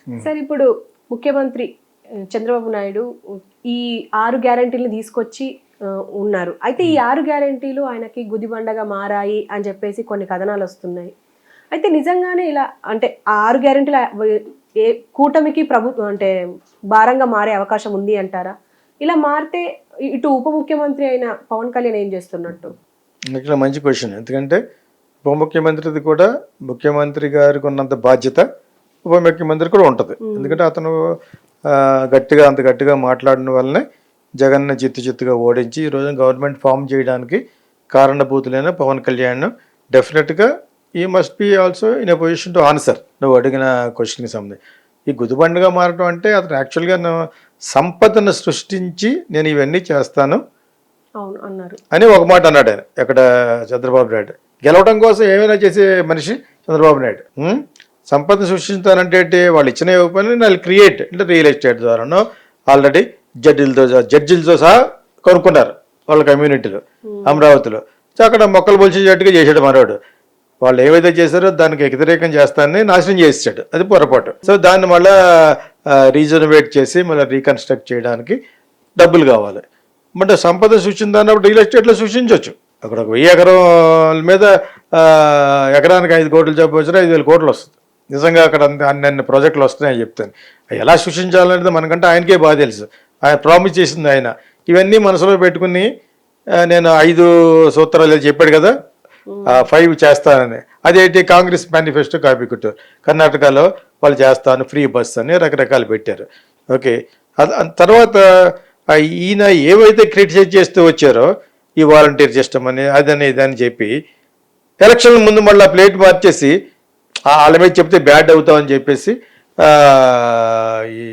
Sir ఇప్పుడు ముఖ్యమంత్రి చంద్రబాబు నాయుడు ఈ 6 గ్యారెంటీలు తీసుకొచ్చి ఉన్నారు. అయితే ఈ 6 గ్యారెంటీలు ఆయనకి గుదిబండగా మారాయి అని చెప్పేసి కొన్ని కథనాలు వస్తున్నాయి. అయితే నిజంగానే ఇలా అంటే ఆ 6 గ్యారెంటీల కూటమికి ప్రభుత్వం అంటే భారంగా మారే అవకాశం ఉంది అంటారా? ఇలా మారితే ఇటు ఉప ముఖ్యమంత్రి అయిన పవన్ కళ్యాణ్ ఏం చేస్తున్నట్టు? ఇక్కడ మంచి క్వశ్చన్. ఎందుకంటే ఉప ముఖ్యమంత్రిది కూడా ముఖ్యమంత్రి గారికి ఉన్నంత బాధ్యత ఉప ముఖ్యమంత్రి కూడా ఉంటుంది. ఎందుకంటే అతను అంత గట్టిగా మాట్లాడిన వల్లనే జగన్ని చిత్తుగా ఓడించి ఈరోజు గవర్నమెంట్ ఫామ్ చేయడానికి కారణభూతులైన పవన్ కళ్యాణ్ డెఫినెట్గా ఈ must be also in a position to answer నువ్వు అడిగిన క్వశ్చన్కి సంబంధించి. ఈ గుదిబండగా మారటం అంటే అతను యాక్చువల్గా సంపదను సృష్టించి నేను ఇవన్నీ చేస్తాను అని ఒక మాట అన్నాడు ఆయన. ఎక్కడ చంద్రబాబు నాయుడు గెలవడం కోసం ఏమైనా చేసే మనిషి చంద్రబాబు నాయుడు. సంపదను సృష్టించాలంటే వాళ్ళు ఇచ్చిన ఇవ్వకపోయినా వాళ్ళు క్రియేట్ అంటే రియల్ ఎస్టేట్ ద్వారానో ఆల్రెడీ జడ్జిలతో సహా కొనుక్కున్నారు వాళ్ళ కమ్యూనిటీలో అమరావతిలో. సో అక్కడ మొక్కలు పొలిచేటట్టుగా చేసాడు మనవాడు. వాళ్ళు ఏవైతే చేశారో దానికి వ్యతిరేకం చేస్తానని నాశనం చేసాడు. అది పొరపాటు. సో దాన్ని మళ్ళీ రీజనరేట్ చేసి మళ్ళీ రీకన్స్ట్రక్ట్ చేయడానికి డబ్బులు కావాలి. అంటే సంపద సృష్టిందన్నప్పుడు రియల్ ఎస్టేట్లో సృష్టించవచ్చు. అక్కడ 1000 ఎకరాల మీద ఎకరానికి 5 కోట్లు చెప్పవచ్చు, 5,000 కోట్లు వస్తుంది. నిజంగా అక్కడ అన్ని ప్రాజెక్టులు వస్తున్నాయని చెప్తాను. ఎలా సృష్టించాలనేది మనకంటే ఆయనకే బాగా తెలుసు. ఆయన ప్రామిస్ చేసింది ఆయన. ఇవన్నీ మనసులో పెట్టుకుని నేను 5 సూత్రాలు చెప్పాడు కదా, 5 చేస్తానని. అదేంటి కాంగ్రెస్ మేనిఫెస్టో కాపీ కొట్టారు. కర్ణాటకలో వాళ్ళు చేస్తాను ఫ్రీ బస్ అని రకరకాలు పెట్టారు. ఓకే, తర్వాత ఈయన ఏవైతే క్రిటిసైజ్ చేస్తూ వచ్చారో ఈ వాలంటీర్ సిస్టమ్ అని అదని ఇదని చెప్పి ఎలక్షన్ ముందు మళ్ళీ ప్లేట్ మార్చేసి వాళ్ళ మీద చెప్తే బ్యాడ్ అవుతామని చెప్పేసి ఈ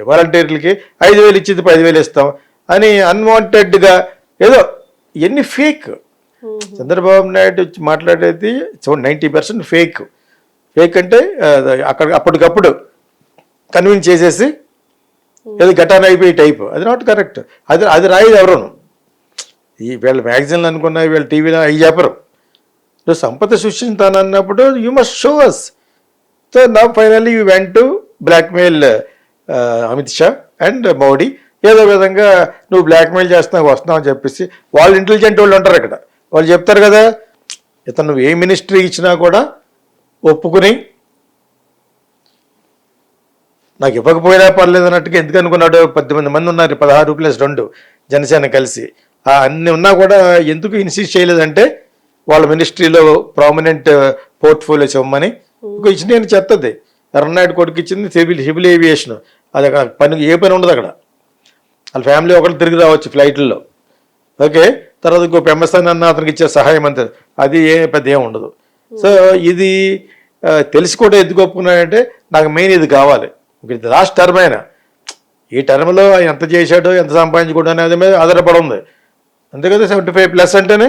వాలంటీర్లకి 5,000 ఇచ్చింది 10,000 ఇస్తాం అని అన్వాంటెడ్గా ఏదో ఎన్ని ఫేక్. చంద్రబాబు నాయుడు మాట్లాడేది 90% ఫేక్. ఫేక్ అంటే అప్పటికప్పుడు కన్విన్స్ చేసేసి ఏదో ఘటన అయిపోయి టైప్. అది నాట్ కరెక్ట్. అది రాయేది ఎవరును. ఈ వీళ్ళ మ్యాగజైన్లు అనుకున్నా వీళ్ళ టీవీలో అవి చెప్పరు. నువ్వు సంపద సృష్టించానన్నప్పుడు you must show us. So నా finally you went to blackmail Amit Shah and Modi. ఏదో విధంగా నువ్వు బ్లాక్మెయిల్ చేస్తున్నావు వస్తున్నావు అని చెప్పేసి వాళ్ళు ఇంటెలిజెంట్ వాళ్ళు ఉంటారు అక్కడ. వాళ్ళు చెప్తారు కదా, ఇతను నువ్వు ఏ మినిస్ట్రీ ఇచ్చినా కూడా ఒప్పుకుని నాకు ఇవ్వకపోయినా పర్లేదు అన్నట్టుగా ఎందుకు అనుకున్నాడు. 18 మంది ఉన్నారు, 16+2 జనసేన కలిసి. అన్ని ఉన్నా కూడా ఎందుకు ఇన్సిస్ట్ చేయలేదంటే వాళ్ళ మినిస్ట్రీలో ప్రామినెంట్ పోర్ట్ఫోలియోస్ ఇవ్వమని. ఇంకో ఇచ్చిన చెత్తది ఎర్రనాయుడు కొడుకు ఇచ్చింది సివిల్ ఏవియేషన్. అది అక్కడ ఏ పని ఉండదు అక్కడ. వాళ్ళ ఫ్యామిలీ ఒకళ్ళు తిరిగి రావచ్చు ఫ్లైట్లలో. ఓకే, తర్వాత ఇంకో పెంబస్థాన్ అన్న అతనికి ఇచ్చే సహాయం అంతే. అది పెద్ద ఏం ఉండదు. సో ఇది తెలిసి కూడా ఎందుకు ఒప్పుకున్నాడంటే నాకు మెయిన్ ఇది కావాలి. ఇది లాస్ట్ టర్మ్ అయినా ఈ టర్మ్లో ఎంత చేశాడో ఎంత సంపాదించుకోవడం అనేది మీద ఆధారపడి ఉంది. అంతే కదా, 75+ అంటేనే.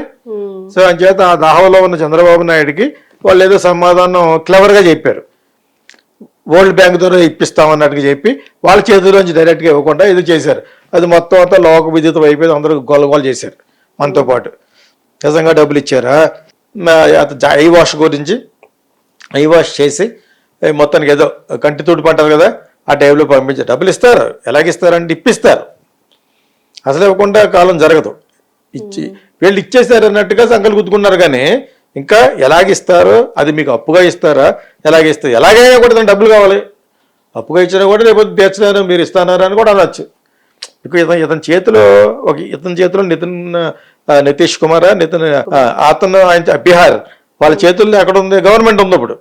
సో అంచేత ఆ దాహంలో ఉన్న చంద్రబాబు నాయుడికి వాళ్ళు ఏదో సమాధానం క్లవర్గా చెప్పారు. వరల్డ్ బ్యాంక్ ద్వారా ఇప్పిస్తామన్నట్టుగా చెప్పి వాళ్ళ చేతిలోంచి డైరెక్ట్గా ఇవ్వకుండా ఇది చేశారు. అది మొత్తం అంతా లోక విద్యుత్ అయిపోయి అందరూ గొల్లగోలు చేశారు మనతో పాటు. నిజంగా డబ్బులు ఇచ్చారా? ఐ వాష్ గురించి ఐ వాష్ చేసి మొత్తానికి ఏదో కంటి తుడుపు అంటారు కదా, ఆ టైంలో పంపించారు. డబ్బులు ఇస్తారు. ఎలాగిస్తారంటే ఇప్పిస్తారు. అసలు ఇవ్వకుండా కాలం జరగదు. వీళ్ళు ఇచ్చేసారు అన్నట్టుగా సంకలు గుద్దుకున్నారు. కానీ ఇంకా ఎలాగిస్తారో అది మీకు అప్పుగా ఇస్తారా ఎలాగిస్తారు, ఎలాగైనా కూడా డబ్బులు కావాలి. అప్పుగా ఇచ్చినా కూడా లేకపోతే తీర్చినారు మీరు ఇస్తానారా అని కూడా అనొచ్చు. ఇప్పుడు ఇతని చేతిలో నితీష్ కుమార్ అతను ఆయన బీహార్ వాళ్ళ చేతుల్లో ఎక్కడ ఉంది, గవర్నమెంట్ ఉంది ఇప్పుడు.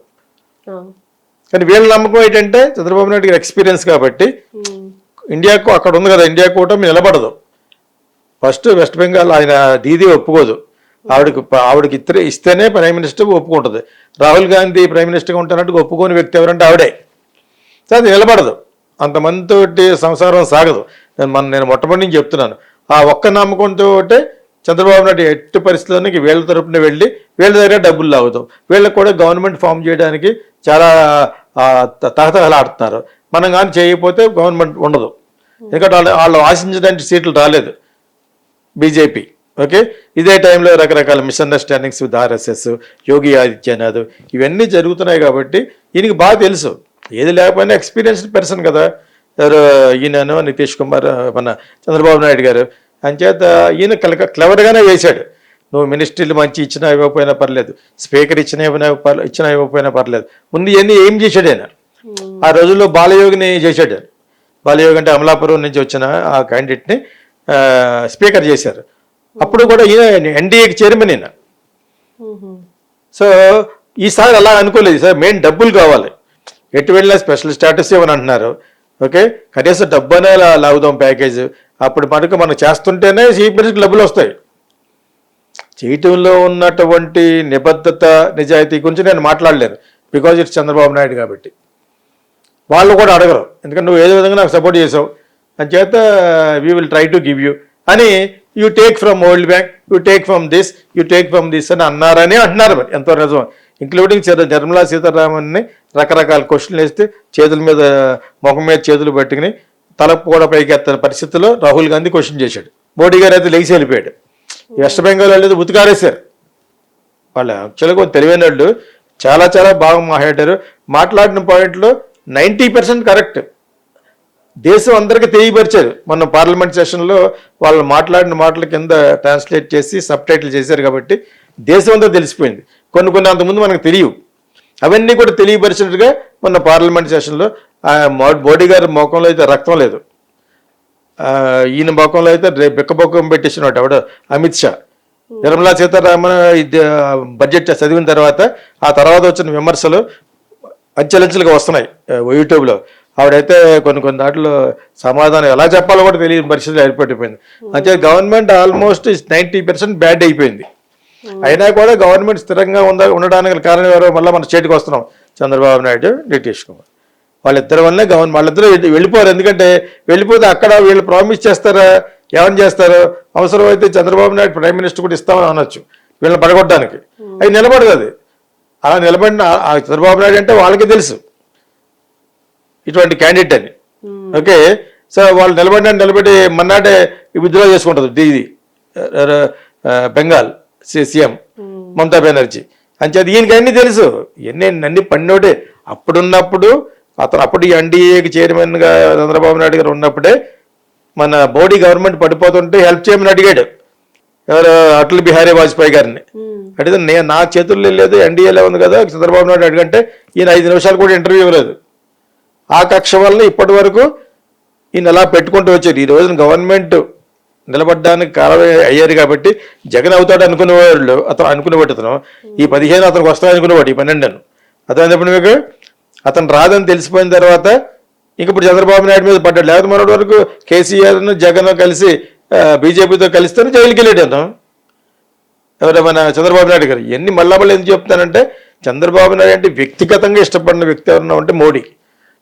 కానీ వీళ్ళ నమ్మకం ఏంటంటే చంద్రబాబు నాయుడు గారి ఎక్స్పీరియన్స్ కాబట్టి ఇండియాకు అక్కడ ఉంది కదా, ఇండియా కూటమి నిలబడదు. ఫస్ట్ వెస్ట్ బెంగాల్ ఆయన దీదీ ఒప్పుకోదు. ఆవిడకి ఇస్తేనే ప్రైమ్ మినిస్టర్ ఒప్పుకుంటుంది. రాహుల్ గాంధీ ప్రైమ్ మినిస్టర్గా ఉంటున్నట్టు ఒప్పుకోని వ్యక్తి ఎవరంటే ఆవిడే. సో అది నిలబడదు. అంతమందితో సంసారం సాగదు. నేను మొట్టమొదటి నుంచి చెప్తున్నాను. ఆ ఒక్క నమ్మకంతో చంద్రబాబు నాయుడు ఎట్టి పరిస్థితుల్లోకి వీళ్ళ తరపున వెళ్ళి వీళ్ళ దగ్గర డబ్బులు లాగుతాం. వీళ్ళకి కూడా గవర్నమెంట్ ఫామ్ చేయడానికి చాలా తహతహలాడుతున్నారు. మనం కానీ చేయకపోతే గవర్నమెంట్ ఉండదు. ఎందుకంటే వాళ్ళు ఆశించడానికి సీట్లు రాలేదు బీజేపీ. ఓకే, ఇదే టైంలో రకరకాల misunderstandings with RSS, Yogi Adityanath ఇవన్నీ జరుగుతున్నాయి కాబట్టి ఈయనకి బాగా తెలుసు ఏది లేకపోయినా ఎక్స్పీరియన్స్డ్ పర్సన్ కదా. ఎవరు ఈయనను నితీష్ కుమార్, మన చంద్రబాబు నాయుడు గారు. అంచేత ఈయన క్లవర్గానే వేశాడు. నువ్వు మినిస్ట్రీలు మంచి ఇచ్చినా ఇవ్వకపోయినా పర్లేదు, స్పీకర్ ఇచ్చినా ఇవ్వకపోయినా పర్లేదు. ముందు ఇవన్నీ ఏం చేశాడు ఆయన? ఆ రోజుల్లో బాలయోగిని చేశాడు. బాలయోగి అంటే అమలాపురం నుంచి వచ్చిన ఆ క్యాండిడేట్ని స్పీకర్ చేశారు. అప్పుడు కూడా ఈయన ఎన్డీఏకి చైర్మన్ ఈయన. సో ఈసారి అలా అనుకోలేదు సార్, మెయిన్ డబ్బులు కావాలి. ఎటు వెళ్ళినా స్పెషల్ స్టాటస్ ఇవ్వని అంటున్నారు. ఓకే, కనీసం డబ్బు అనే లాగుదాం ప్యాకేజ్. అప్పుడు మనకు మనం చేస్తుంటేనే చీఫ్ మినిస్టర్ డబ్బులు వస్తాయి. చేయటంలో ఉన్నటువంటి నిబద్ధత, నిజాయితీ గురించి నేను మాట్లాడలేను, బికాజ్ ఇట్స్ చంద్రబాబు నాయుడు కాబట్టి. వాళ్ళు కూడా అడగరు, ఎందుకంటే నువ్వు ఏదో విధంగా నాకు సపోర్ట్ చేసావు అని చేత we will try to give you అని, you take from world bank, you take from this అని అంటున్నారు. మరి ఎంతో నిజం. ఇంక్లూడింగ్ నిర్మలా సీతారామన్ని రకరకాల క్వశ్చన్లు వేస్తే చేతుల మీద, ముఖం మీద చేతులు పట్టుకుని తల కూడా పైకి ఎత్తని పరిస్థితుల్లో రాహుల్ గాంధీ క్వశ్చన్ చేశాడు. మోడీ గారు అయితే లేచి వెళ్ళిపోయాడు. వెస్ట్ బెంగాల్ వాళ్ళు ఉతికారేశారు. వాళ్ళు యాక్చువల్గా కొంచెం తెలివైన వాళ్ళు, చాలా చాలా బాగా మాట్లాడారు. మాట్లాడిన పాయింట్లో 90% కరెక్ట్. దేశం అందరికీ తెలియపరిచారు. మొన్న పార్లమెంట్ సెషన్లో వాళ్ళు మాట్లాడిన మాటల కింద ట్రాన్స్లేట్ చేసి సబ్ టైటిల్ చేశారు కాబట్టి దేశం అంతా తెలిసిపోయింది. కొన్ని అంతకుముందు మనకు తెలియవు, అవన్నీ కూడా తెలియపరిచినట్టుగా మొన్న పార్లమెంట్ సెషన్లో మోడీ గారి ముఖంలో అయితే రక్తం లేదు, ఈయన ముఖంలో అయితే బిక్కబొక్కం పెట్టేసినట్టు ఎవడో అమిత్ షా. నిర్మలా సీతారామన్ బడ్జెట్ చదివిన తర్వాత ఆ తర్వాత వచ్చిన విమర్శలు అంచెలంచెలుగా వస్తున్నాయి యూట్యూబ్లో. ఆవిడైతే కొన్ని దాంట్లో సమాధానం ఎలా చెప్పాలో కూడా తెలియని పరిస్థితి ఏర్పడిపోయింది. అంటే గవర్నమెంట్ ఆల్మోస్ట్ 90% బ్యాడ్ అయిపోయింది. అయినా కూడా గవర్నమెంట్ స్థిరంగా ఉండడానికి కారణం ఎవరో? మళ్ళీ మన స్టేట్కి వస్తున్నాం, చంద్రబాబు నాయుడు, నితీష్ కుమార్. వాళ్ళిద్దరి వల్లే వాళ్ళిద్దరూ వెళ్ళిపోరు. ఎందుకంటే వెళ్ళిపోతే అక్కడ వీళ్ళు ప్రామిస్ చేస్తారా, ఏమని చేస్తారు? అవసరమైతే చంద్రబాబు నాయుడు ప్రైమ్ మినిస్టర్ కూడా ఇస్తామని అనొచ్చు వీళ్ళని పడగొట్టడానికి. అది నిలబడదు. అది అలా నిలబడిన చంద్రబాబు నాయుడు అంటే వాళ్ళకి తెలుసు ఇటువంటి క్యాండిడేట్ అని. ఓకే, సో వాళ్ళు నిలబడి మన్నాడే విత్డ్రా చేసుకుంటుంది ఇది బెంగాల్ సీఎం మమతా బెనర్జీ. అంచేది ఈయనకి అన్నీ తెలుసు, అన్ని పన్నోడే. అప్పుడున్నప్పుడు అప్పుడు ఎన్డీఏకి చైర్మన్గా చంద్రబాబు నాయుడు గారు ఉన్నప్పుడే మన మోడీ గవర్నమెంట్ పడిపోతుంటే హెల్ప్ చేయమని అడిగాడు ఎవరు, అటల్ బిహారీ వాజ్పేయి గారిని. అడిగితే నా చేతుల్లో లేదు, ఎన్డీఏలో ఉంది కదా చంద్రబాబు నాయుడు అడిగంటే ఈయన 5 నిమిషాలు కూడా ఇంటర్వ్యూ ఇవ్వలేదు. ఆ కక్ష వల్ల ఇప్పటి వరకు ఈయన అలా పెట్టుకుంటూ వచ్చారు. ఈ రోజున గవర్నమెంట్ నిలబడ్డానికి కారణం అయ్యారు కాబట్టి జగన్ అవుతాడు అనుకునేవాళ్ళు, అతను ఈ 15 అతనికి వస్తాయనుకునేవాడు, ఈ 12 అతను చెప్పిన మీకు అతను రాదని తెలిసిపోయిన తర్వాత ఇంక ఇప్పుడు చంద్రబాబు నాయుడు మీద పడ్డాడు. లేకపోతే మరొకటి వరకు కేసీఆర్ను జగన్ కలిసి బీజేపీతో కలిస్తేనే జైలుకి వెళ్ళాడు అతను. ఎవరు? మన చంద్రబాబు నాయుడు గారు. ఇవన్నీ మళ్ళీ ఎందుకు చెప్తానంటే, చంద్రబాబు నాయుడు అంటే వ్యక్తిగతంగా ఇష్టపడిన వ్యక్తి ఎవరన్నా ఉంటే మోడీ.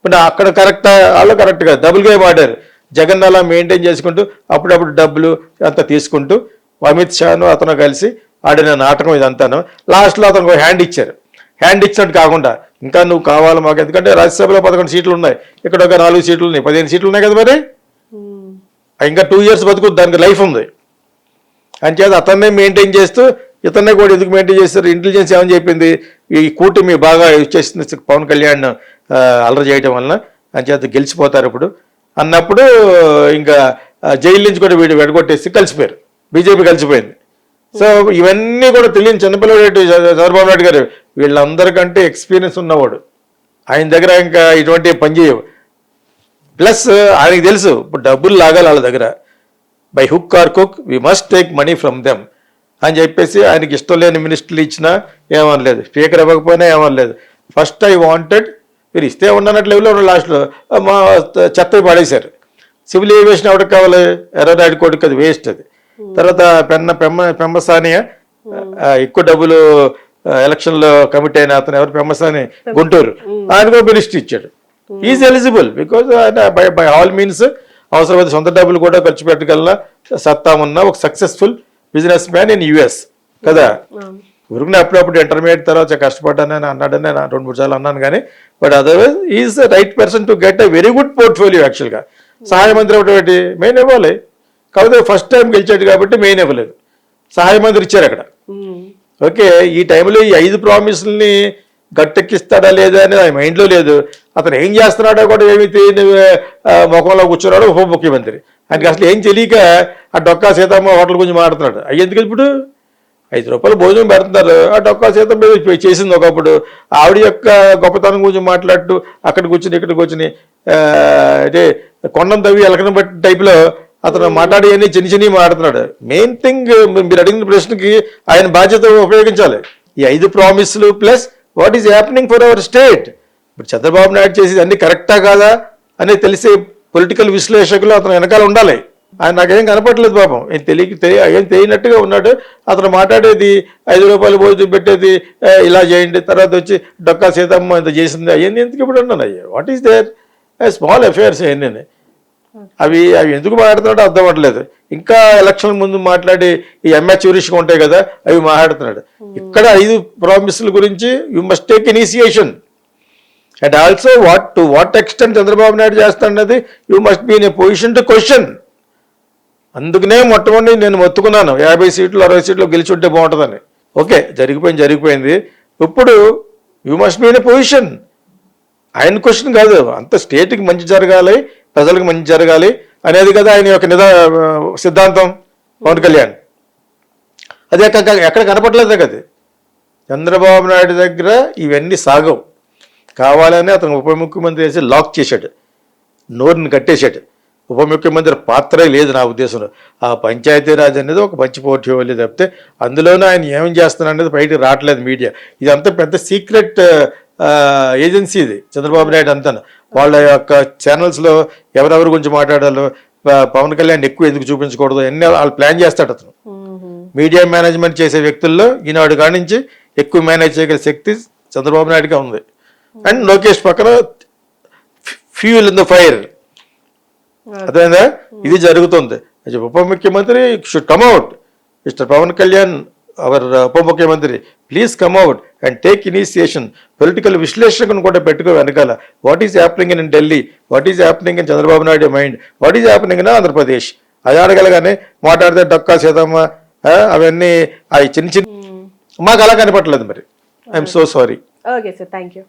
బట్ అక్కడ కరెక్ట్, వాళ్ళు కరెక్ట్ కాదు, డబుల్ గేమ్ ఆడారు. జగన్ అలా మెయింటైన్ చేసుకుంటూ అప్పుడప్పుడు డబ్బులు అంతా తీసుకుంటూ అమిత్ షాను అతను కలిసి ఆడిన నాటకం ఇదంతాను. లాస్ట్లో అతనికి హ్యాండ్ ఇచ్చారు. హ్యాండ్ ఇచ్చినట్టు కాకుండా ఇంకా నువ్వు కావాలి మాకు, ఎందుకంటే రాజ్యసభలో 11 సీట్లు ఉన్నాయి, ఇక్కడ ఒక 4 సీట్లు ఉన్నాయి, 15 సీట్లు ఉన్నాయి కదా. మరి ఇంకా 2 years బతుకు, దానికి లైఫ్ ఉంది. అంచేది అతన్నే మెయింటైన్ చేస్తూ ఇతన్నే కూడా ఎందుకు మెయింటైన్ చేస్తారు? ఇంటెలిజెన్స్ ఏమని చెప్పింది, ఈ కూటమి బాగా ఇచ్చేసింది పవన్ కళ్యాణ్ అల్లరి చేయటం వలన, అంచేత గెలిచిపోతారు ఇప్పుడు అన్నప్పుడు ఇంకా జైలు నుంచి కూడా వీడు వెడగొట్టేసి కలిసిపోయారు, బీజేపీ కలిసిపోయింది. సో ఇవన్నీ కూడా తెలియని చిన్నపిల్లడు చంద్రబాబు నాయుడు గారు వీళ్ళందరికంటే ఎక్స్పీరియన్స్ ఉన్నవాడు. ఆయన దగ్గర ఇంకా ఇటువంటి పని చేయవు. ప్లస్ ఆయనకి తెలుసు ఇప్పుడు డబ్బులు లాగాలి వాళ్ళ దగ్గర, బై హుక్ ఆర్ కుక్ we must take money from them అని చెప్పేసి ఆయనకి ఇష్టం లేని మినిస్టర్లు ఇచ్చినా ఏమనలేదు, స్పీకర్ ఇవ్వకపోయినా ఏమనలేదు. ఫస్ట్ ఐ వాంటెడ్, మీరు ఇస్తే ఉన్నట్టు లెవెల్లో ఉన్న లాస్ట్లో మా చెత్త పడేశారు. సివిల్ ఏవియేషన్ ఎవరికి కావాలి? ఎర్రనాయుడు కొడుకు, అది వేస్ట్. అది తర్వాత పెమ్మసానియా ఎక్కువ డబ్బులు ఎలక్షన్లో కమిట్ అయిన అతను ఎవరు? పెమ్మసాని, గుంటూరు. ఆయనకు మినిస్టర్ ఇచ్చాడు. ఈజ్ ఎలిజిబుల్ బికాజ్ ఆయన బై ఆల్ మీన్స్ అవసరమైతే సొంత డబ్బులు కూడా ఖర్చు పెట్టగల సత్తా ఉన్న ఒక successful business man in US కదా. ఊరికి అప్పుడప్పుడు ఇంటర్మీడియట్ తర్వాత కష్టపడ్డానని అన్నాడని నేను 2-3 సార్లు అన్నాను కానీ, but otherwise is the right person to get a very good portfolio. యాక్చువల్గా సహాయ మంత్రి ఒకటి మెయిన్ ఇవ్వాలి, కాకపోతే ఫస్ట్ టైం గెలిచాడు కాబట్టి మెయిన్ ఇవ్వలేదు, సహాయ మంత్రి ఇచ్చారు అక్కడ. ఓకే, ఈ టైంలో ఈ 5 ప్రామిసుల్ని గట్టెక్కిస్తాడా లేదా అనేది ఆయన మైండ్లో లేదు. అతను ఏం చేస్తున్నాడో కూడా ఏమి తెలియని ముఖంలో కూర్చున్నాడు ఉప ముఖ్యమంత్రి. ఆయనకి అసలు ఏం తెలియక ఆ డొక్కా సీతమ్మ హోటల్ గురించి మాట్లాడుతున్నాడు. అయ్యి ఎందుకు ఇప్పుడు ₹5 భోజనం పెడుతున్నారు, ఆ డొక్కా సీతమ్మ చేసింది ఒకప్పుడు. ఆవిడ యొక్క గొప్పతనం గురించి మాట్లాడుతూ అక్కడ కూర్చుని ఇక్కడ కూర్చుని అంటే కొండం తవ్వి ఎలకన బట్టి టైప్లో అతను మాట్లాడి అన్ని చిన్న చిన్నవి మాట్లాడుతున్నాడు. మెయిన్ థింగ్ మీరు అడిగిన ప్రశ్నకి ఆయన బాధ్యత ఉపయోగించాలి. ఈ 5 ప్రామిస్లు plus what is happening for our state. ఇప్పుడు చంద్రబాబు నాయుడు చేసేది అన్ని కరెక్టా కాదా అనేది తెలిసే పొలిటికల్ విశ్లేషకులు అతను వెనకాల ఉండాలి. ఆయన నాకేం కనపడలేదు పాపం, ఏం తెలియనట్టుగా ఉన్నాడు. అతను మాట్లాడేది ₹5 భోజనం పెట్టేది ఇలా చేయండి, తర్వాత వచ్చి డొక్కా సీతమ్మ ఇంత చేసింది, అవన్నీ ఎందుకు ఇప్పుడు అన్నాను. అయ్యా what is their small affairs అవన్నీ. అవి ఎందుకు మాట్లాడుతున్నాడో అర్థం అవ్వట్లేదు. ఇంకా ఎలక్షన్ ముందు మాట్లాడి ఈ అమ్యాచ్యూరిష్గా ఉంటాయి కదా అవి మాట్లాడుతున్నాడు. ఇక్కడ 5 ప్రామిస్ల గురించి you must take initiation. And also what extent Chandrababu Naidu చేస్తాడన్నది you must be in a position to question. అందుకనే మొట్టమొదటి నేను మొత్తుకున్నాను 50 సీట్లు 60 సీట్లు గెలిచుంటే బాగుంటుందని. ఓకే, జరిగిపోయింది. ఇప్పుడు you must be in a position. ఆయన క్వశ్చన్ కాదు, అంత స్టేట్కి మంచి జరగాలి, ప్రజలకు మంచి జరగాలి అనేది కదా ఆయన యొక్క సిద్ధాంతం పవన్ కళ్యాణ్. అది ఎక్కడ కనపడలేదు కదా. చంద్రబాబు నాయుడు దగ్గర ఇవన్నీ సాగవు. కావాలని అతను ఉప ముఖ్యమంత్రి వేసి లాక్ చేశాడు, నోరుని కట్టేశాడు. ఉప ముఖ్యమంత్రి పాత్రే లేదు నా ఉద్దేశంలో. ఆ పంచాయతీరాజ్ అనేది ఒక మంచి పోర్ట్ఫోలియో తప్పితే అందులోనే ఆయన ఏం చేస్తున్నా అనేది బయటకు రావట్లేదు మీడియా. ఇదంతా పెద్ద సీక్రెట్ ఏజెన్సీ ఇది చంద్రబాబు నాయుడు అంతా. వాళ్ళ యొక్క ఛానల్స్లో ఎవరెవరి గురించి మాట్లాడాలో, పవన్ కళ్యాణ్ ఎక్కువ ఎందుకు చూపించకూడదు అన్నీ వాళ్ళు ప్లాన్ చేస్తాడు అతను. మీడియా మేనేజ్మెంట్ చేసే వ్యక్తుల్లో ఈనాడు కాడి నుంచి ఎక్కువ మేనేజ్ చేయగల శక్తి చంద్రబాబు నాయుడుగా ఉంది. అండ్ లోకేష్ పక్కన ఫ్యూయల్ ఇన్ ద ఫైర్. అదేందా ఇది జరుగుతుంది. ఉప ముఖ్యమంత్రి should come out. Mister Pawan Kalyan hour ఉప ముఖ్యమంత్రి, please come out and take initiation. Political విశ్లేషకును కూడా పెట్టుకో వెనకాల. What is happening in Delhi, what is happening in Chandrababu Naidu mind, what is happening in Andhra Pradesh. అది అడగలగానే మాట్లాడితే డొక్కా సీతమ్మ అవన్నీ అవి చిన్న మాకు అలా కనపట్లేదు. మరి I'm so sorry. Okay sir, thank you.